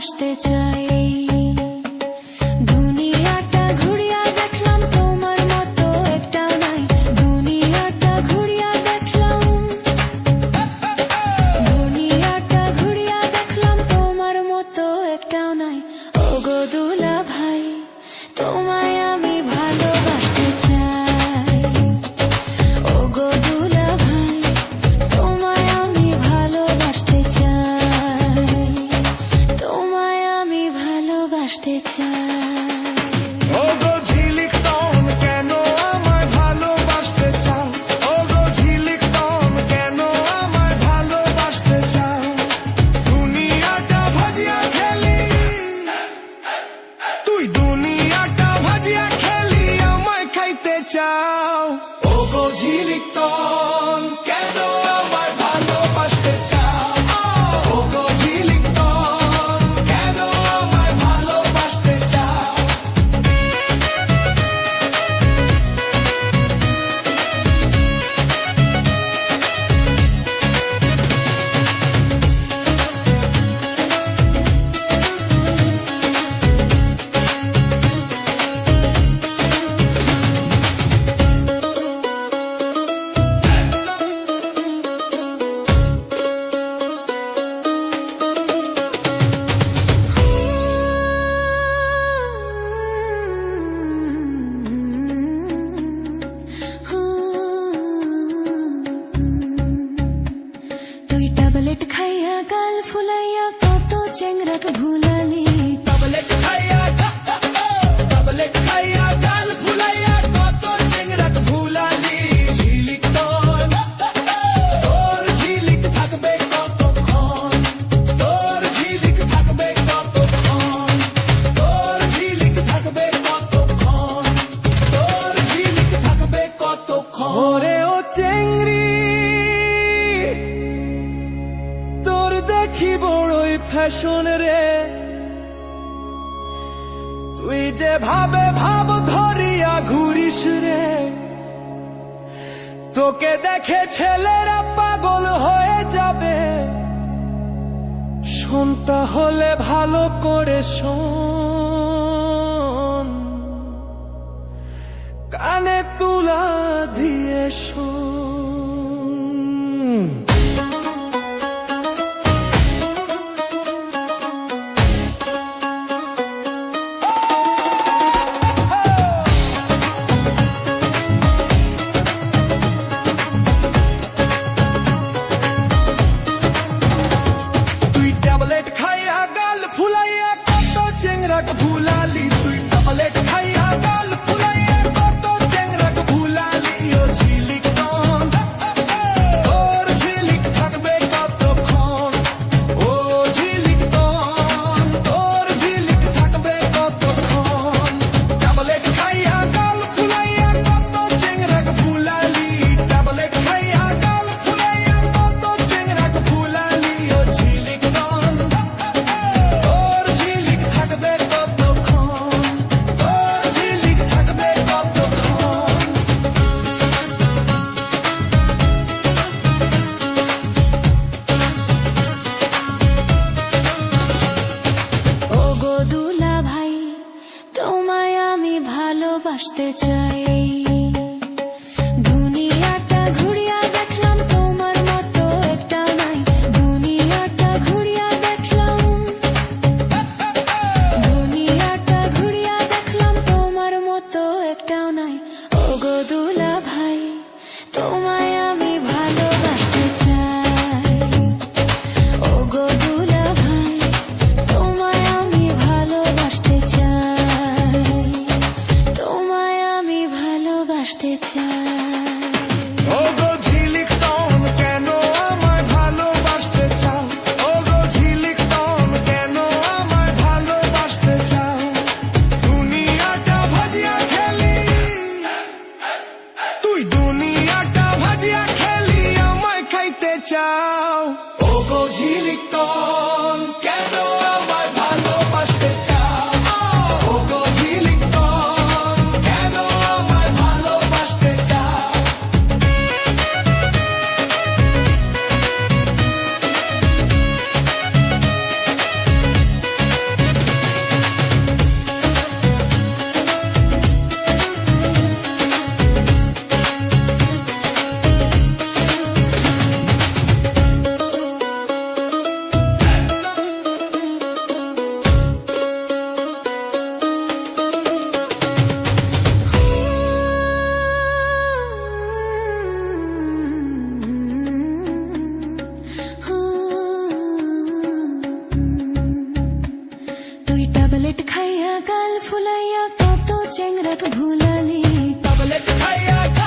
ভালোবাসতে চাই। দুনিয়াটা ঘুরিয়া দেখলাম তোমার মতো একটাও নাই। দুনিয়াটা ঘুরিয়া দেখলাম, দুনিয়াটা ঘুরিয়া দেখলাম তোমার মতো একটাও নাই। ওগো দুলা ভাই, তোমায় আমি ভালোবাসতে চাই। ওগো দুলা ভাই, তোমায় আমি ভালোবাসতে চাই। তোমায় আমি ভালোবাসতে চাই। ওগো ঝিলিক তন কেন আমায় ভালোবাসতে চাও? ওগো ঝিলিক তন কেন আমায় ভালোবাসতে চাও? দুনিয়াটা ভাজিয়া খেলি, তুই দুনিয়াটা ভাজিয়া খেলি আমায় খাইতে চাও। ওগো ঝিলিক তন কেন আমায় ভালোবাসতে চাও? ওগো ঝিলিক তন কেন আমায় ভালোবাসতে চাও? তুই ট্যাবলেট খাইয়া গাল ফুলাইয়া কত চেংরাক ভুলালি। ট্যাবলেট খাইয়া ট্যাবলেট খাইয়া গাল ফুলাইয়া কত চেংরাক ভুলালি। ঝিলিক তন তোর ঝিলিক থাকবে কতক্ষণ? তোর ঝিলিক থাকবে কতক্ষণ? তোর ঝিলিক থাকবে কতক্ষণ? তোর ঝিলিক থাকবে কতক্ষণ? ওরে ও চেংড়ি, তোর দেখি বড়ই ফ্যাশন রে। তুই যে ভাবে ভাব ধরিয়া ঘুরিস রে। তোকে দেখে ছেলেরা পাগল হয়ে যাবে। শোনতা হলে ভালো করে শোন, কানে তুলা দিয়ে শোন। তুই ট্যাবলেট খাইয়া গাল ফুলাইয়া কত চেংরাক ভুলালি। তুই ট্যাবলেট খাইয়া গাল ফুলাইয়া কত চেংরাক ভুলালি। ও ঝিলিক তন তোর ঝিলিক থাকবে কতক্ষণ? ও ঝিলিক তন তোর ঝিলিক থাকবে কতক্ষণ? ট্যাবলেট খাইয়া গাল ফুলাইয়া কত চেংরাক ভুলালি। ট্যাবলেট খাইয়া গাল ফুলাইয়া কত চেংরাক ভুলালি। ও ঝিলিক তন তোর ঝিলিক থাকবে কতক্ষণ? তোর ঝিলিক থাকবে কতক্ষণ? ওগো দুলা ভাই, তোমায় আমি ভালোবাসতে চাই। দুনিয়াটা ঘুরিয়া দেখলাম তোমার মতো একটাও নাই। দুনিয়াটা ঘুরিয়া দেখলাম, দুনিয়াটা ঘুরিয়া দেখলাম তোমার মতো একটাও নাই। ওগো দুলা ভাই, তোমায় আমি ভালোবাসতে চাই। ওগো দুলা ভাই, তোমায় আমি ভালোবাসতে চাই। তোমায় আমি ভালোবাসতে চাই। ওগো ঝিলিক তন কেন আমায় ভালোবাসতে চাও? ওগো ঝিলিক তন কেন আমায় ভালোবাসতে চাও? দুনিয়াটা ভাজিয়া খেলি, তুই দুনিয়াটা ভাজিয়া খেলি আমায় খাইতে চাও। ওগো ঝিলিক তন কেন আমায় ভালোবাসতে চাও? ওগো ঝিলিক তন কেন আমায় ভালোবাসতে চাও? ট্যাবলেট খাইয়া গাল ফুলাইয়া কত চেংরাক ভুলালি ট্যাবলেট খাইয়া